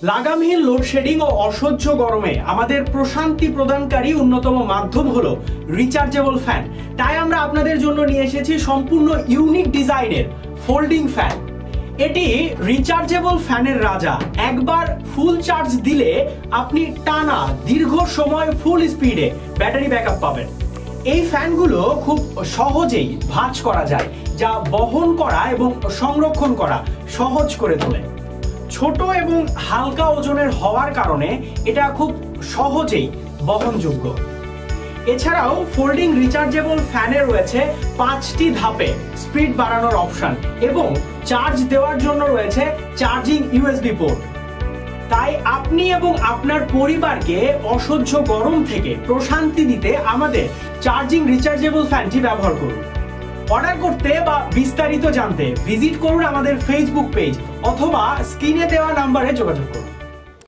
লাগামহীন লোডশেডিং ও অসহ্য গরমে আমাদের প্রশান্তি প্রদানকারী অন্যতম মাধ্যম হলো রিচার্জেবল ফ্যান। তাই আমরা আপনাদের জন্য নিয়ে এসেছি সম্পূর্ণ ইউনিক ডিজাইনের ফোল্ডিং ফ্যান। এটি রিচার্জেবল ফ্যানের রাজা। একবার ফুল চার্জ দিলে আপনি টানা দীর্ঘ সময় ফুল স্পিডে ব্যাটারি ব্যাকআপ পাবেন। এই ফ্যানগুলো খুব সহজেই ভাঁজ করা যায়, যা বহন করা এবং সংরক্ষণ করা সহজ করে তোলে। ছোট এবং হালকা ওজনের হওয়ার কারণে এটা খুব সহজেই বহনযোগ্য। এছাড়াও ফোল্ডিং রিচার্জেবল ফ্যানে রয়েছে 5টি ধাপে স্পিড বাড়ানোর অপশন এবং চার্জ দেওয়ার জন্য রয়েছে চার্জিং ইউএসবি পোর্ট। তাই আপনি এবং আপনার পরিবারকে অসহ্য গরম থেকে প্রশান্তি দিতে আমাদের চার্জিং রিচার্জেবল ফ্যানটি ব্যবহার করুন। অর্ডার করতে বা বিস্তারিত জানতে ভিজিট করুন আমাদের ফেসবুক পেজ অথবা স্ক্রিনে দেওয়া নাম্বারে যোগাযোগ করুন।